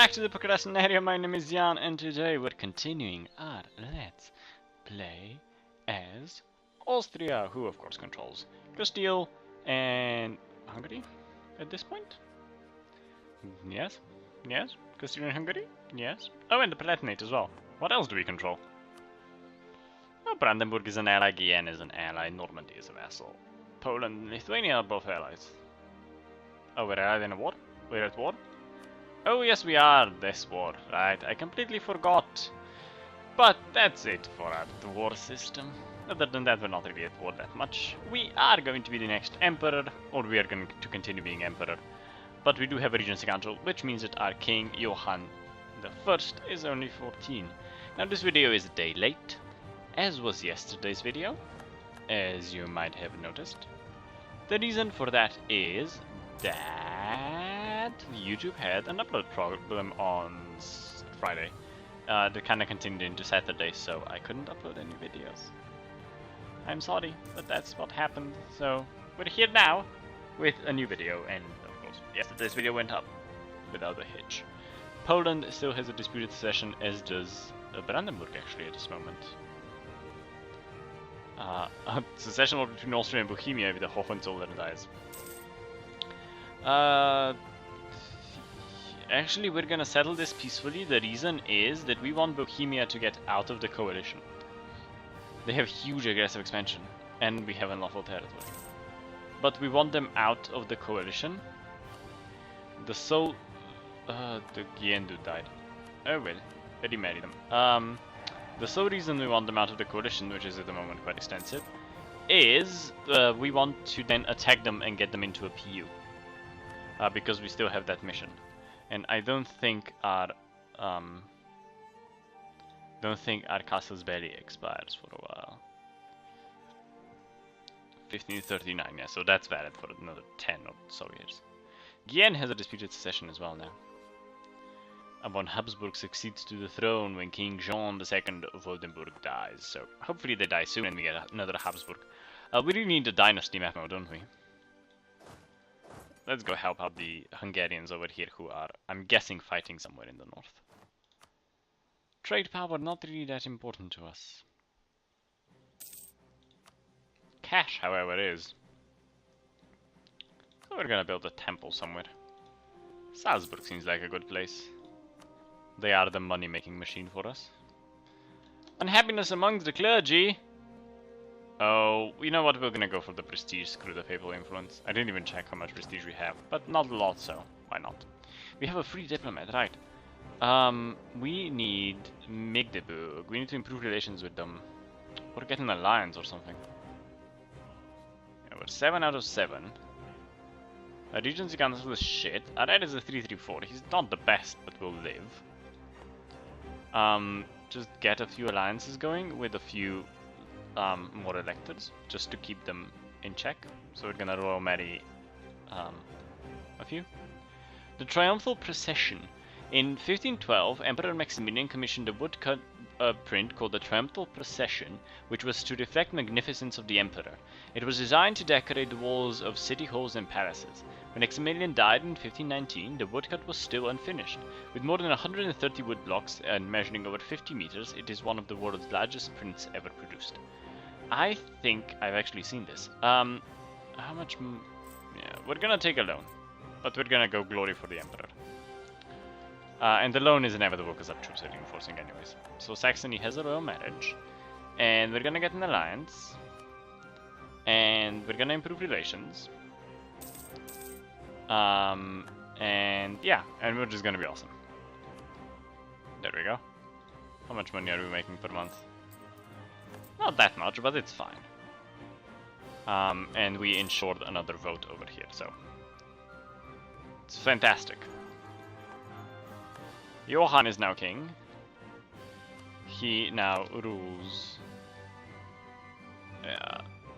back to the procrastinator. My name is Jan, and today we're continuing our Let's Play as Austria, who of course controls Castile and Hungary at this point. Yes, yes, Castile and Hungary, yes. Oh, and the Palatinate as well. What else do we control? Oh, Brandenburg is an ally, Guyenne is an ally, Normandy is a vassal. Poland and Lithuania are both allies. Oh, we're allied in a war? We're at war? Oh yes, we are this war, right? I completely forgot. But that's it for our war system. Other than that, we're not really at war that much. We are going to be the next emperor, or we are going to continue being emperor. But we do have a regency council, which means that our king, Johann I, is only 14. Now this video is a day late, as was yesterday's video, as you might have noticed. The reason for that is that YouTube had an upload problem on Friday. That kind of continued into Saturday, so I couldn't upload any videos. I'm sorry, but that's what happened. So we're here now with a new video, and of course, yesterday's video went up without a hitch. Poland still has a disputed succession, as does Brandenburg actually at this moment. A succession war between Austria and Bohemia if the Hohenzollern dies. Actually, we're gonna settle this peacefully. The reason is that we want Bohemia to get out of the coalition. They have huge aggressive expansion, and we have unlawful territory. But we want them out of the coalition. The Guyenne dude died. Oh well, I remarried them. The sole reason we want them out of the coalition, which is at the moment quite extensive, is we want to then attack them and get them into a PU. Because we still have that mission. And I don't think our Casus Belli expires for a while. 1539, yeah, so that's valid for another 10 or so years. Guyenne has a disputed succession as well now. And von Habsburg succeeds to the throne when King Jean II of Oldenburg dies. So hopefully they die soon and we get another Habsburg. We really need a dynasty map now, don't we? Let's go help out the Hungarians over here who are, I'm guessing, fighting somewhere in the north. Trade power not really that important to us. Cash, however, is. So we're gonna build a temple somewhere. Salzburg seems like a good place. They are the money-making machine for us. Unhappiness amongst the clergy. Oh, you know what? We're gonna go for the prestige. Screw the papal influence. I didn't even check how much prestige we have, but not a lot, so why not? We have a free diplomat, right? We need Magdeburg. We need to improve relations with them, or get an alliance or something. Yeah, we're 7 out of 7. Our Regency Council is shit. Our red is a 334. He's not the best, but will live. Just get a few alliances going with a few more electors, just to keep them in check. So we're gonna royal marry a few. The Triumphal Procession. In 1512, Emperor Maximilian commissioned a woodcut print called the Triumphal Procession, which was to reflect magnificence of the emperor. It was designed to decorate the walls of city halls and palaces. When Maximilian died in 1519, the woodcut was still unfinished. With more than 130 wood blocks and measuring over 50 meters, it is one of the world's largest prints ever produced. I think I've actually seen this. How much? Yeah, we're gonna take a loan, but we're gonna go glory for the emperor. And the loan is inevitable because our troops are reinforcing anyways. So Saxony has a royal marriage, and we're gonna get an alliance, and we're gonna improve relations. And yeah, and we're just gonna be awesome. There we go. How much money are we making per month? Not that much, but it's fine. And we ensured another vote over here, so it's fantastic. Johann is now king. He now rules.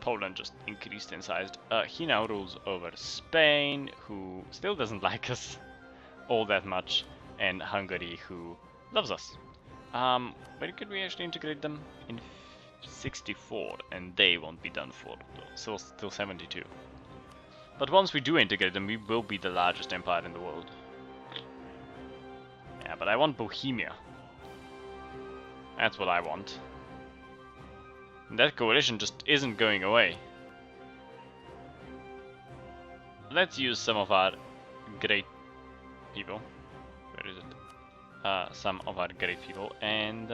Poland just increased in size. He now rules over Spain, who still doesn't like us all that much, and Hungary, who loves us. Where could we actually integrate them? In 64, and they won't be done for till 72. But once we do integrate them, we will be the largest empire in the world. but I want Bohemia. That's what I want. And that coalition just isn't going away. Let's use some of our great people. Where is it? Some of our great people and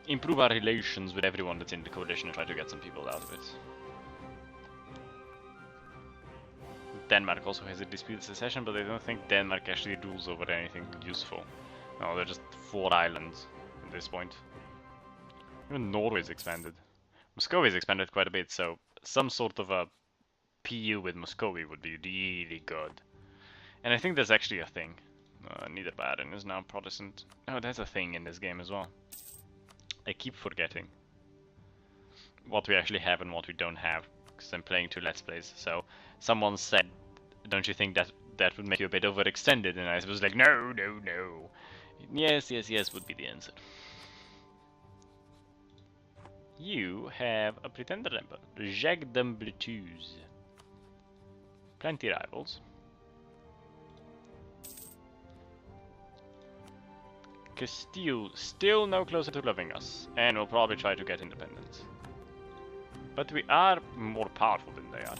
improve our relations with everyone that's in the coalition and try to get some people out of it. Denmark also has a disputed secession, but I don't think Denmark actually rules over anything useful. No, they're just 4 islands at this point. Even Norway's expanded. Muscovy's expanded quite a bit, so some sort of a PU with Muscovy would be really good. And I think there's actually a thing. Niederbayern is now Protestant. Oh, that's a thing in this game as well. I keep forgetting what we actually have and what we don't have, because I'm playing 2 Let's Plays. So someone said, don't you think that that would make you a bit overextended? And I was like, no, no, no. Yes, yes, yes would be the answer. You have a pretender emperor, Jacques d'Ambleteuse. Plenty rivals. Castile still no closer to loving us, and will probably try to get independence. But we are more powerful than they are.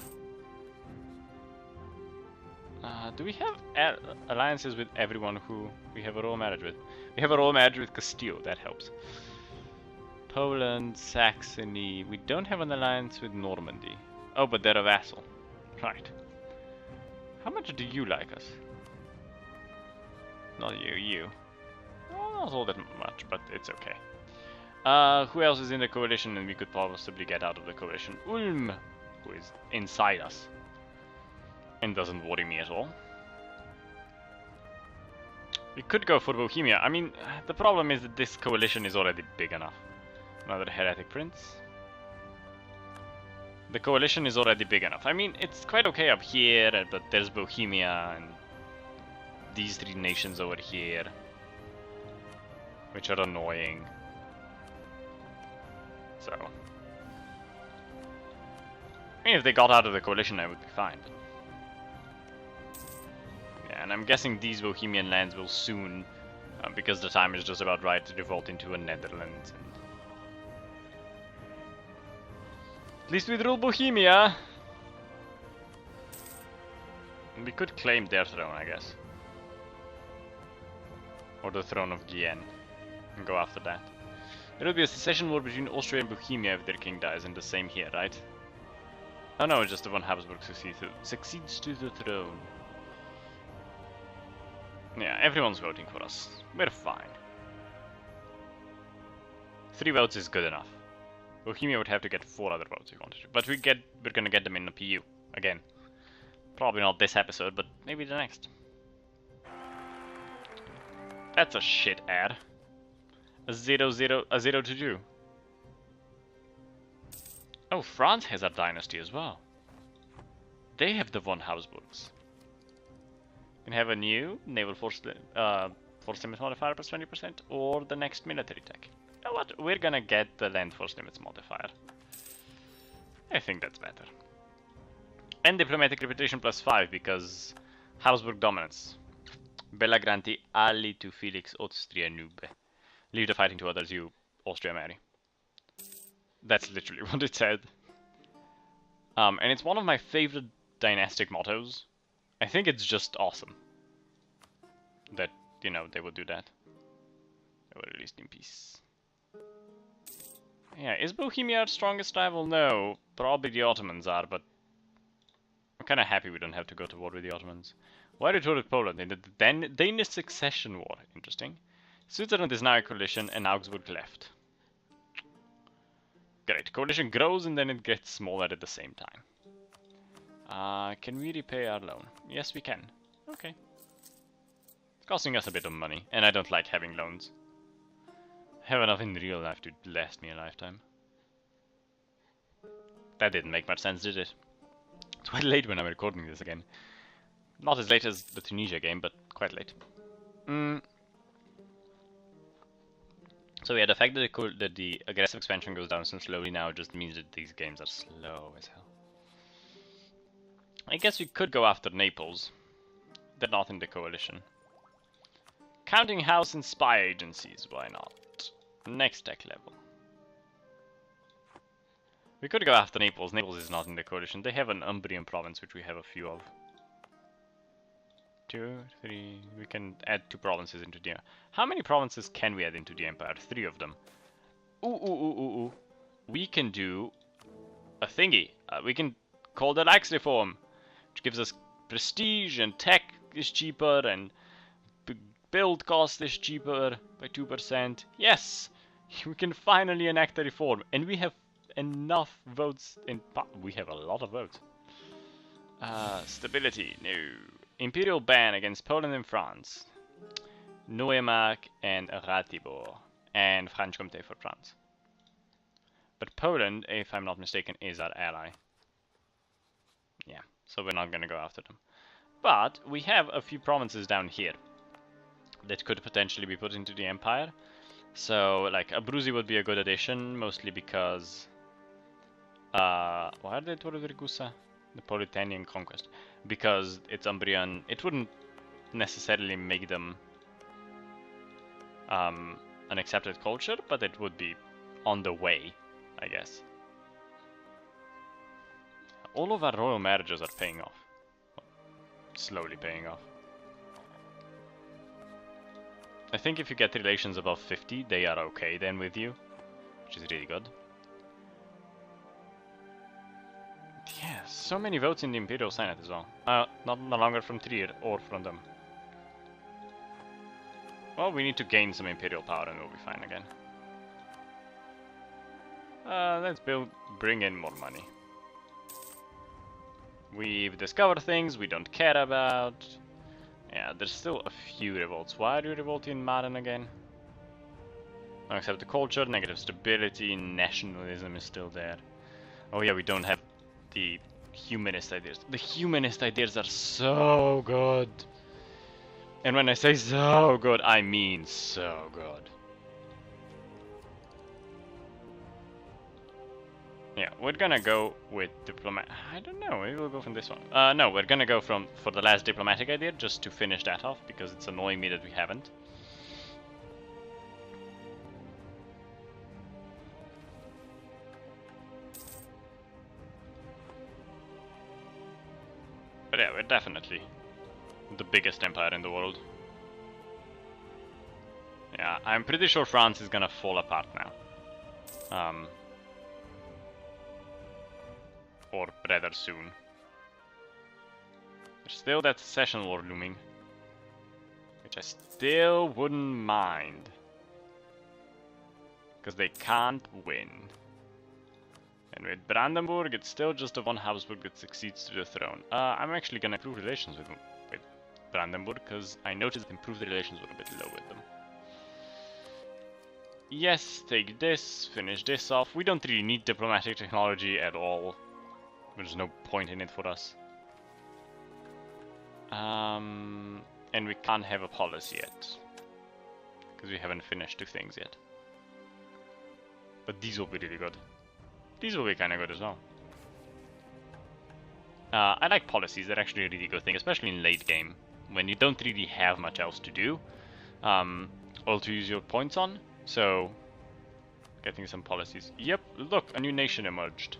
Do we have alliances with everyone who we have a royal marriage with? We have a royal marriage with Castile, that helps. Poland, Saxony. We don't have an alliance with Normandy. Oh, but they're a vassal. Right. How much do you like us? Not you, you. Well, not all that much, but it's okay. Who else is in the coalition and we could possibly get out of the coalition? Ulm, who is inside us. And doesn't worry me at all. We could go for Bohemia. I mean, the problem is that this coalition is already big enough. Another heretic prince. The coalition is already big enough. I mean, it's quite okay up here, but there's Bohemia and these 3 nations over here, which are annoying. So, I mean, if they got out of the coalition, I would be fine. But yeah, and I'm guessing these Bohemian lands will soon, because the time is just about right, to default into a Netherlands. And at least we rule Bohemia. And we could claim their throne, I guess. Or the throne of Guyenne. And go after that. There will be a secession war between Austria and Bohemia if their king dies, and the same here, right? Oh no, it's just the one Habsburg succeeds to the throne. Yeah, everyone's voting for us. We're fine. 3 votes is good enough. Bohemia would have to get 4 other votes if we wanted to. But we're gonna get them in the PU. Again. Probably not this episode, but maybe the next. That's a shit ad. A 0-2. Oh, France has a dynasty as well. They have the von Habsburgs. You can have a new naval force limit modifier plus 20%, or the next military tech. You know what? We're gonna get the land force limits modifier. I think that's better. And diplomatic reputation plus 5 because Habsburg dominance. Bella granti ali tu Felix Austria nube. Leave the fighting to others, you Austria marry. That's literally what it said. And it's one of my favorite dynastic mottos. I think it's just awesome that, you know, they would do that. They were released in peace. Yeah, is Bohemia our strongest rival? No, probably the Ottomans are, but I'm kind of happy we don't have to go to war with the Ottomans. Why retorted Poland in the Danish succession war? Interesting. Switzerland is now a coalition and Augsburg left. Great, coalition grows and then it gets smaller at the same time. Can we repay our loan? Yes, we can. Okay. It's costing us a bit of money, and I don't like having loans. I have enough in real life to last me a lifetime. That didn't make much sense, did it? It's quite late when I'm recording this again. Not as late as the Tunisia game, but quite late. So yeah, the fact that the aggressive expansion goes down so slowly now just means that these games are slow as hell. I guess we could go after Naples. They're not in the coalition. Counting house and spy agencies, why not? Next tech level. We could go after Naples. Naples is not in the coalition. They have an Umbrian province, which we have a few of. 2, 3... We can add 2 provinces into the... How many provinces can we add into the empire? 3 of them. Ooh. We can do a thingy. We can call the Lax reform, which gives us prestige and tech is cheaper and build cost is cheaper by 2%. Yes! We can finally enact a reform, and we have enough votes in... We have a lot of votes. Stability, no. Imperial ban against Poland and France. Neumark and Ratibor. And Franche-Comté for France. But Poland, if I'm not mistaken, is our ally. Yeah, so we're not gonna go after them. But we have a few provinces down here that could potentially be put into the empire. So, like, Abruzzi would be a good addition, mostly because... why are they Torre Virgusa? The Politanian conquest. Because it's Umbrian. It wouldn't necessarily make them an accepted culture, but it would be on the way, I guess. All of our royal marriages are paying off. Slowly paying off. I think if you get relations above 50, they are okay then with you, which is really good. Yeah, so many votes in the Imperial Senate as well. No longer from Trier or from them. Well, we need to gain some Imperial power and we'll be fine again. Let's bring in more money. We've discovered things we don't care about. Yeah, there's still a few revolts. Why are you revolting in Maden again? Don't accept the culture, negative stability, nationalism is still there. Oh yeah, we don't have the humanist ideas. The humanist ideas are so good. And when I say so good, I mean so good. Yeah, we're gonna go with diplomat. I don't know, maybe we'll go from this one. No, we're gonna go for the last diplomatic idea just to finish that off because it's annoying me that we haven't. But yeah, we're definitely the biggest empire in the world. Yeah, I'm pretty sure France is gonna fall apart now. Or rather soon. There's still that secession war looming, which I still wouldn't mind, because they can't win. And with Brandenburg, it's still just the one Habsburg that succeeds to the throne. I'm actually gonna improve relations with Brandenburg, because I noticed improved relations were a bit low with them. Yes, take this, finish this off. We don't really need diplomatic technology at all. There's no point in it for us. And we can't have a policy yet, because we haven't finished 2 things yet. But these will be really good. These will be kind of good as well. I like policies, they're actually a really good thing, especially in late game, when you don't really have much else to do, or to use your points on, so getting some policies. Yep, look, a new nation emerged.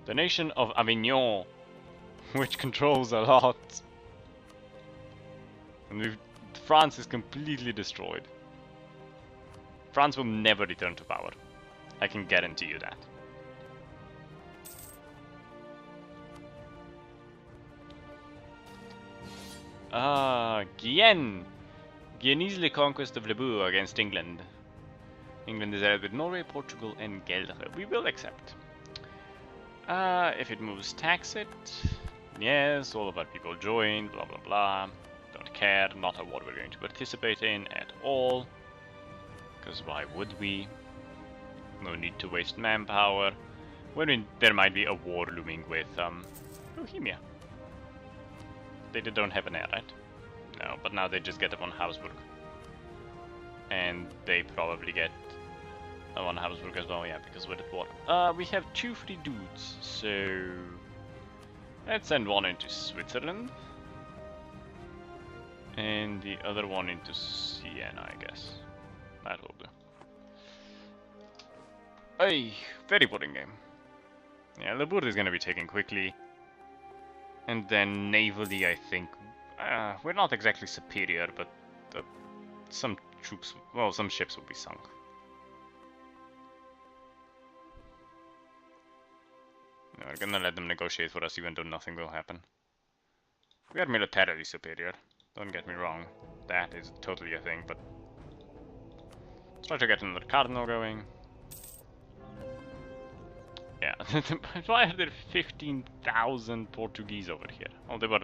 The nation of Avignon, which controls a lot. And France is completely destroyed. France will never return to power. I can guarantee you that. Guyenne! Guyanese conquest of Lebu against England. England is allied with Norway, Portugal and Geldre. We will accept. If it moves, tax it. Yes, all of our people join, blah blah blah. Don't care, not a war we're going to participate in at all. Because why would we? No need to waste manpower. There might be a war looming with Bohemia. They don't have an heir, right? No, but now they just get one Habsburg. And they probably get one Habsburg as well, yeah, because we're at war. We have 2 free dudes, so let's send one into Switzerland. And the other one into Siena, I guess. That will do. A very boring game. Yeah, Libourg is going to be taken quickly. And then navally, I think, we're not exactly superior, but some troops, well, some ships will be sunk. No, we're gonna let them negotiate for us even though nothing will happen. We are militarily superior, don't get me wrong. That is totally a thing, but let's try to get another cardinal going. Yeah, why are there 15,000 Portuguese over here? Oh, they were...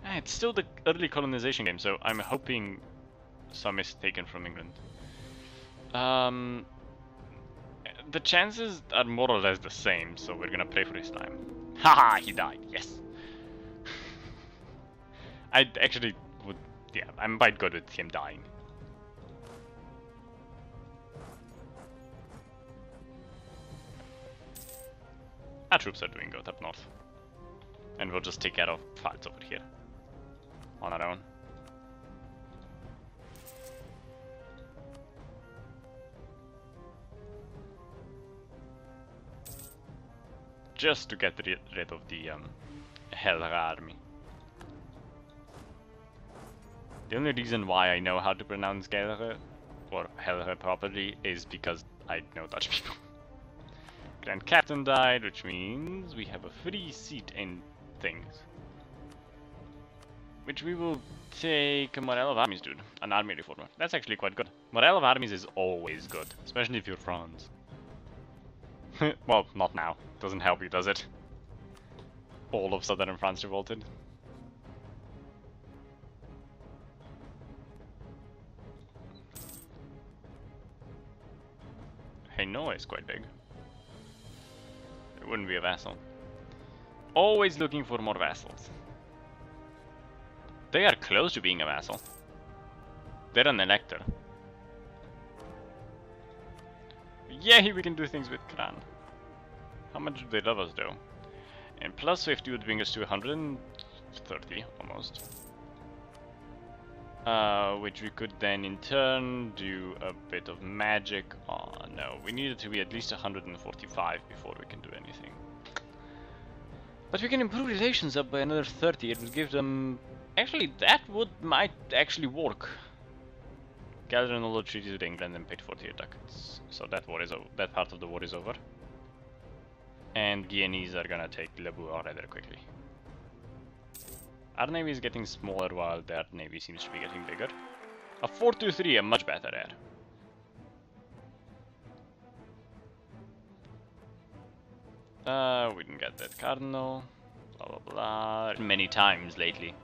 it's still the early colonization game, so I'm hoping some is taken from England. The chances are more or less the same, so we're gonna pray for his time. Haha, he died, yes! I actually would... yeah, I'm quite good with him dying. Our troops are doing good up north. And we'll just take care of fights over here. On our own. Just to get rid of the Helga army. The only reason why I know how to pronounce Gelre or Helga properly is because I know Dutch people. Grand Captain died, which means we have a free seat in things. Which we will take Morale of Armies, dude. An army reformer. That's actually quite good. Morale of Armies is always good, especially if you're France. Well, not now. Doesn't help you, does it? All of southern France revolted. Hainaut is quite big. It wouldn't be a vassal. Always looking for more vassals. They are close to being a vassal. They're an elector. Yay, we can do things with Kran. How much do they love us though? And plus 50 would bring us to 130 almost. Which we could then in turn do a bit of magic. Oh no, we need it to be at least 145 before we can do anything. But we can improve relations up by another 30. It will give them... actually, that might actually work. Gathered all the treaties with England and paid 48 ducats. So that war is that part of the war is over. And Guianese are gonna take Libourg rather quickly. Our navy is getting smaller while their navy seems to be getting bigger. A 4-2-3, a much better air. We didn't get that cardinal. Blah blah blah. Many times lately.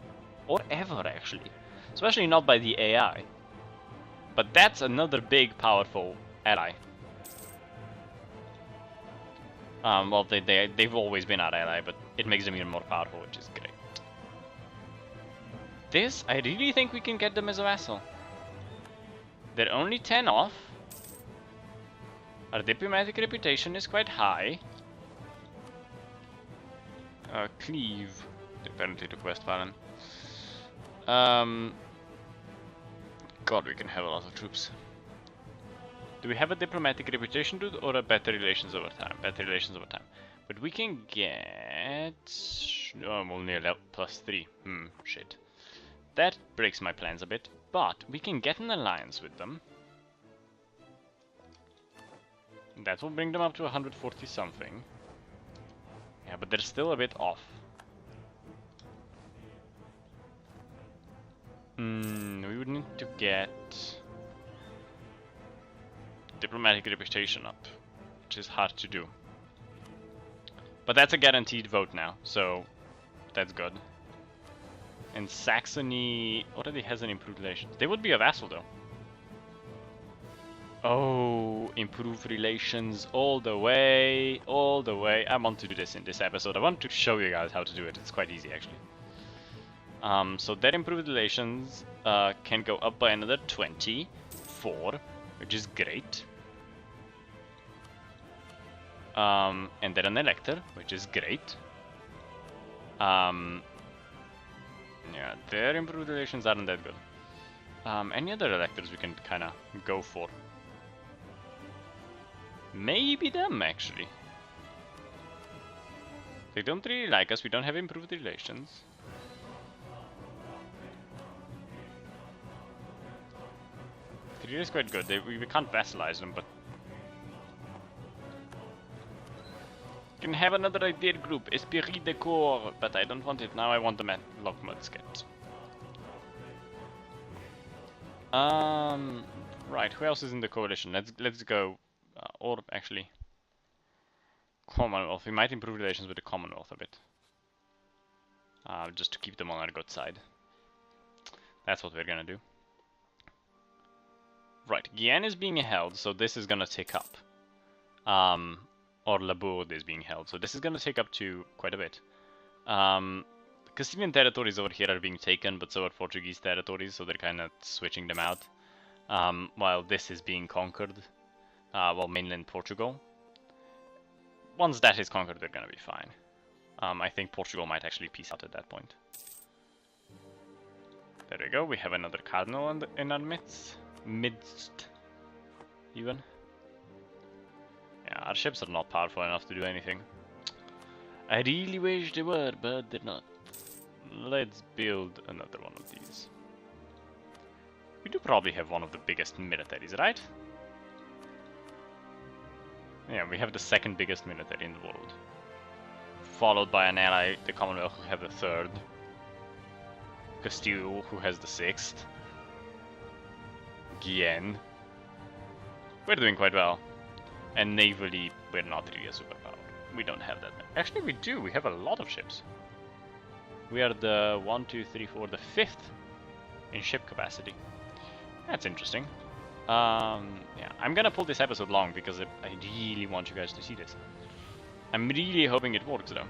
Or ever actually. Especially not by the AI. But that's another big powerful ally. Well they've always been our ally, but it makes them even more powerful, which is great. This, I really think we can get them as a vassal. They're only 10 off. Our diplomatic reputation is quite high. Cleave. Apparently to Westphalen. God, we can have a lot of troops. Do we have a diplomatic reputation, dude, or a better relations over time? Better relations over time. But we can get... oh, only a +3. Shit. That breaks my plans a bit, but we can get an alliance with them. That will bring them up to 140 something. Yeah, but they're still a bit off. We would need to get diplomatic reputation up, which is hard to do. But that's a guaranteed vote now, so that's good. And Saxony already has an improved relations. They would be a vassal though. Oh, improve relations all the way, all the way. I want to do this in this episode. I want to show you guys how to do it. It's quite easy actually. So that improved relations can go up by another 24, which is great. And then an elector, which is great. Yeah, their improved relations aren't that good. Any other electors we can kind of go for? Maybe them, actually. They don't really like us, we don't have improved relations. Three is quite good, we can't vassalize them, but... Can have another idea group, Esprit de Corps, but I don't want it now, I want them at Lockmudsket. Right, who else is in the coalition? Let's go, or actually... Commonwealth, we might improve relations with the Commonwealth a bit. Just to keep them on our good side. That's what we're gonna do. Right, Guyenne is being held, so this is gonna tick up. Or Labourd is being held, so this is gonna take up to quite a bit. Castilian territories over here are being taken, but so are Portuguese territories, so they're kind of switching them out. While this is being conquered, well, mainland Portugal. Once that is conquered, they're gonna be fine. I think Portugal might actually peace out at that point. There we go, we have another cardinal in our midst. Even. Yeah, our ships are not powerful enough to do anything. I really wish they were, but they're not. Let's build another one of these. We do probably have one of the biggest militaries, right? Yeah, we have the second biggest military in the world. Followed by an ally, the Commonwealth, who have the third. Castile, who has the sixth. Guyenne. We're doing quite well. And navally, we're not really a superpower. We don't have that many. Actually, we do. We have a lot of ships. We are the 1, 2, 3, 4, the 5th in ship capacity. That's interesting. Yeah, I'm gonna pull this episode long because I really want you guys to see this. I'm really hoping it works though.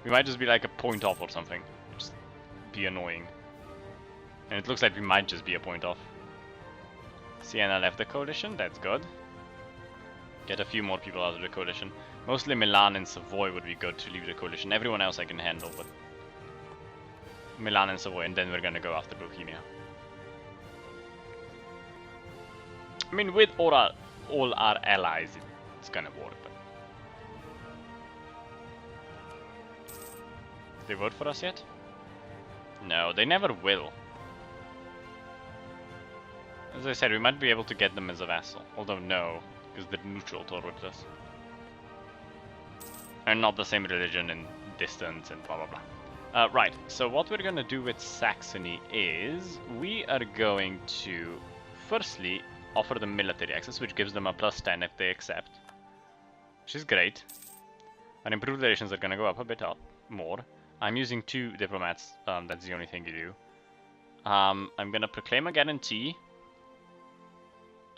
We might just be like a point off or something. Just be annoying. And it looks like we might just be a point off. Siena left the coalition, that's good. Get a few more people out of the coalition. Mostly Milan and Savoy would be good to leave the coalition. Everyone else I can handle, but... Milan and Savoy, and then we're gonna go after Bohemia. I mean, with all our allies, it's gonna work, but... Did they vote for us yet? No, they never will. As I said, we might be able to get them as a vassal. Although no, because they're neutral towards us. And not the same religion and distance and blah blah blah. Right, so what we're gonna do with Saxony is... We are going to, firstly, offer them military access, which gives them a +10 if they accept. Which is great. And improved relations are gonna go up a bit more. I'm using 2 diplomats, that's the only thing you do. I'm gonna proclaim a guarantee.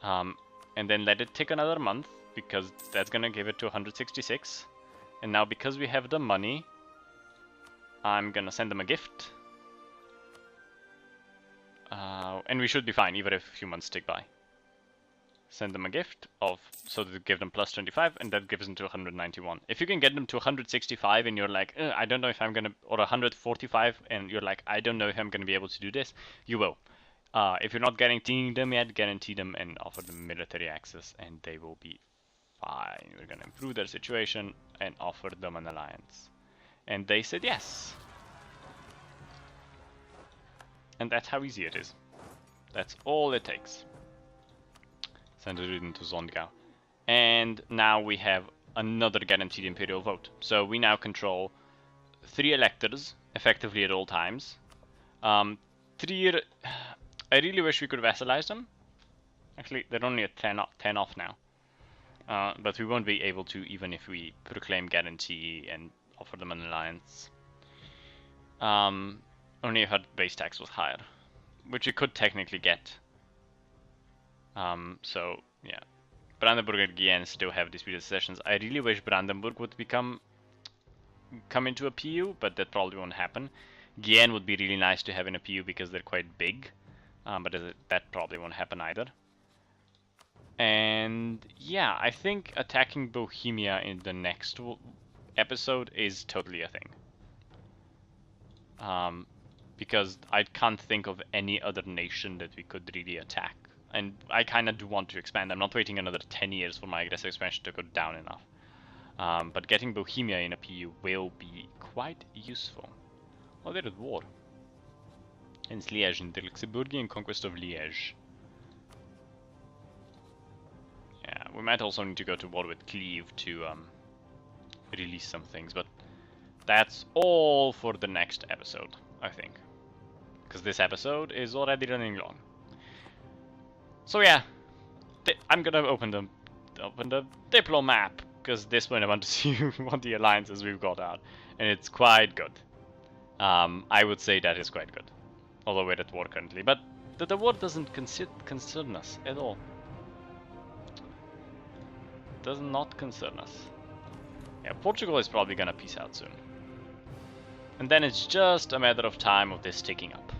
And then let it take another month, because that's gonna give it to 166. And now because we have the money, I'm gonna send them a gift. And we should be fine, even if a few months tick by. Send them a gift of, so to give them +25, and that gives them to 191. If you can get them to 165 and you're like, I don't know if I'm gonna, or 145, and you're like, I don't know if I'm gonna be able to do this, you will. If you're not guaranteeing them yet, guarantee them and offer them military access, and they will be fine. We're gonna improve their situation and offer them an alliance. And they said yes. And that's how easy it is. That's all it takes. Send it into Zondgau. And now we have another guaranteed imperial vote. So we now control 3 electors, effectively at all times. 3... I really wish we could vassalize them. Actually, they're only at 10 off now. But we won't be able to even if we proclaim guarantee and offer them an alliance. Only if our base tax was higher. Which we could technically get. So, yeah. Brandenburg and Guyenne still have disputed sessions. I really wish Brandenburg would come into a PU, but that probably won't happen. Guyenne would be really nice to have in a PU because they're quite big. But that probably won't happen either. And yeah, I think attacking Bohemia in the next episode is totally a thing. because I can't think of any other nation that we could really attack. And I kind of do want to expand. I'm not waiting another 10 years for my aggressive expansion to go down enough. But getting Bohemia in a PU will be quite useful. Oh, they're at war. And it's Liège, in the Luxembourgian conquest of Liège. Yeah, we might also need to go to war with Cleve to release some things, but that's all for the next episode, I think. Because this episode is already running long. So yeah, I'm gonna open the Diplo map, because this point I want to see what the alliances we've got out, and it's quite good. I would say that is quite good, although we're at war currently. But the war doesn't concern us at all. Does not concern us. Yeah, Portugal is probably gonna peace out soon, and then it's just a matter of time of this ticking up.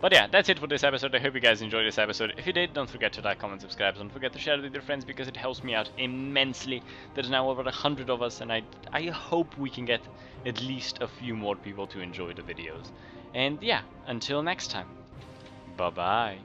But yeah, that's it for this episode. I hope you guys enjoyed this episode. If you did, don't forget to like, comment, subscribe. Don't forget to share it with your friends because it helps me out immensely. There's now over 100 of us, and I hope we can get at least a few more people to enjoy the videos. And yeah, until next time, bye-bye.